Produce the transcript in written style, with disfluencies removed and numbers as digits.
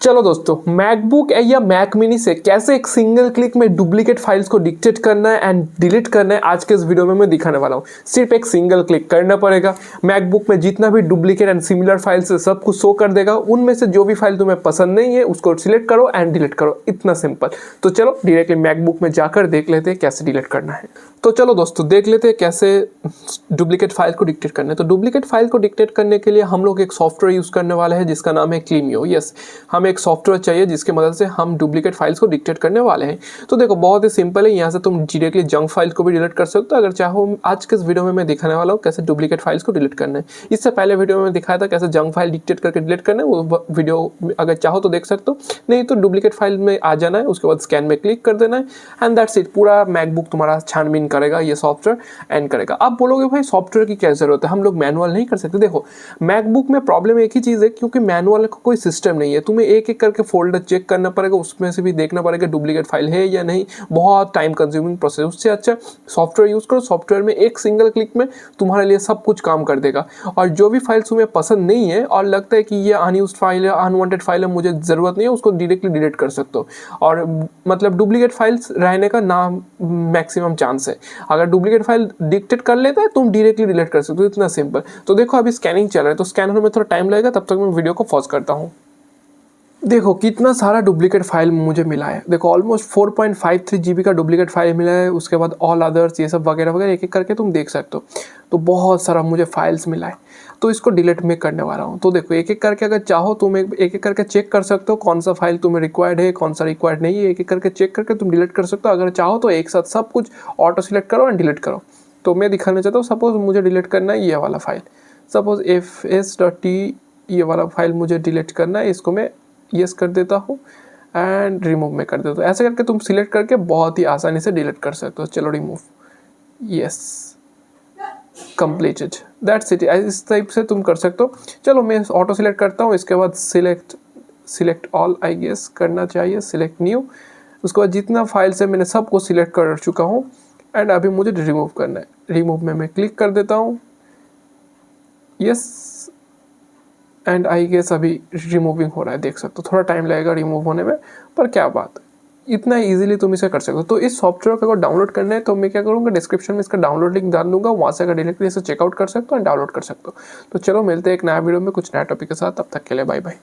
चलो दोस्तों, मैकबुक या मैक मिनी से कैसे एक सिंगल क्लिक में डुप्लीकेट फाइल्स को डिक्टेट करना है एंड डिलीट करना है आज के इस वीडियो में मैं दिखाने वाला हूँ। सिर्फ एक सिंगल क्लिक करना पड़ेगा, मैकबुक में जितना भी डुप्लीकेट एंड सिमिलर फाइल्स है सब कुछ शो कर देगा। उनमें से जो भी फाइल तुम्हें पसंद नहीं है उसको सिलेक्ट करो एंड डिलीट करो, इतना सिंपल। तो चलो डायरेक्टली मैकबुक में जाकर देख लेते हैं कैसे डिलीट करना है। तो चलो दोस्तों देख लेते हैं कैसे डुप्लीकेट फाइल को डिक्टेट करना है। तो डुप्लीकेट फाइल को डिक्टेट करने के लिए हम लोग एक सॉफ्टवेयर यूज़ करने वाले हैं जिसका नाम है क्लीमियो। यस, हमें एक सॉफ्टवेयर चाहिए जिसकी मदद से हम डुप्लीकेट फाइल्स को डिक्टेट करने वाले हैं। तो देखो बहुत ही सिंपल है, यहाँ से तुम डायरेक्टली जंक फाइल को भी डिलीट कर सकते हो अगर चाहो। आज के इस वीडियो में मैं दिखाने वाला हूँ कैसे डुप्लीकेट फाइल्स को डिलीट करना है। इससे पहले वीडियो में दिखाया था कैसे जंक फाइल डिक्टेट करके डिलीट करना है, वो वीडियो अगर चाहो तो देख सकते हो। नहीं तो डुप्लीकेट फाइल में आ जाना है, उसके बाद स्कैन में क्लिक कर देना है एंड दैट्स इट। पूरा मैकबुक तुम्हारा छानबीन करेगा, ये सॉफ्टवेयर एंड करेगा। आप बोलोगे भाई सॉफ्टवेयर की क्या जरूरत है, हम लोग मैनुअल नहीं कर सकते। देखो मैकबुक में प्रॉब्लम एक ही चीज़ है, क्योंकि मैनुअल का कोई सिस्टम नहीं है। तुम्हें एक एक करके फोल्डर चेक करना पड़ेगा, उसमें से भी देखना पड़ेगा डुप्लीकेट फाइल है या नहीं। बहुत टाइम कंज्यूमिंग प्रोसेस। उससे अच्छा सॉफ्टवेयर यूज़ करो, सॉफ्टवेयर में एक सिंगल क्लिक में तुम्हारे लिए सब कुछ काम कर देगा। और जो भी फाइल्स तुम्हें पसंद नहीं है और लगता है कि ये अनयूज्ड फाइल है, अनवांटेड फाइल है, मुझे ज़रूरत नहीं है, उसको डायरेक्टली डिलीट कर सकते हो। और मतलब डुप्लीकेट फाइल्स रहने का ना मैक्सिमम चांस है। अगर डुप्लीकेट फाइल डिक्टेट कर लेता है तुम डायरेक्टली डिलीट कर सकते हो, इतना सिंपल। तो देखो अभी स्कैनिंग चल रहा है, तो स्कैनर में थोड़ा टाइम लगेगा, तब तक मैं वीडियो को पॉज करता हूँ। देखो कितना सारा डुप्लीकेट फाइल मुझे मिला है। देखो ऑलमोस्ट 4.53 GB का डुप्लीकेट फाइल मिला है। उसके बाद ऑल अदर्स ये सब वगैरह वगैरह एक एक करके तुम देख सकते हो। तो बहुत सारा मुझे फाइल्स मिला है, तो इसको डिलीट मैं करने वाला हूँ। तो देखो एक एक करके अगर चाहो तुम एक एक करके चेक कर सकते हो कौन सा फाइल तुम्हें रिक्वायर्ड है, कौन सा रिक्वायर्ड नहीं है। एक एक करके चेक करके तुम डिलीट कर सकते हो। अगर चाहो तो एक साथ सब कुछ ऑटो सिलेक्ट करो एंड डिलीट करो। तो मैं दिखाना चाहता हूँ, सपोज मुझे डिलीट करना है ये वाला फाइल, सपोज fs.t ये वाला फाइल मुझे डिलीट करना है। इसको मैं यस कर देता हूँ एंड रिमूव में कर देता हूँ। ऐसे करके तुम सिलेक्ट करके बहुत ही आसानी से डिलीट कर सकते हो। चलो remove, yes, completed, that's it. इस टाइप से तुम कर सकते हो। चलो मैं ऑटो सिलेक्ट करता हूँ, इसके बाद सिलेक्ट ऑल आई गेस करना चाहिए, सिलेक्ट न्यू। उसके बाद जितना फाइल्स है मैंने सबको सिलेक्ट कर चुका हूँ एंड अभी मुझे रिमूव करना है। रिमूव में मैं क्लिक कर देता हूँ, यस, एंड आई गेस अभी रिमूविंग हो रहा है, देख सकते हो। थोड़ा टाइम लगेगा रिमूव होने में, पर क्या बात, इतना इजीली तुम इसे कर सकते हो। तो इस सॉफ्टवेयर को अगर डाउनलोड करना है तो मैं क्या करूँगा, डिस्क्रिप्शन में इसका डाउनलोड लिंक डाल दूंगा, वहाँ से अगर डायरेक्टली इसे चेकआउट कर सकते हो एंड डाउनलोड कर सकते हो। तो चलो मिलते हैं एक नया वीडियो में कुछ नया टॉपिक के साथ, तब तक के लिए बाय बाय।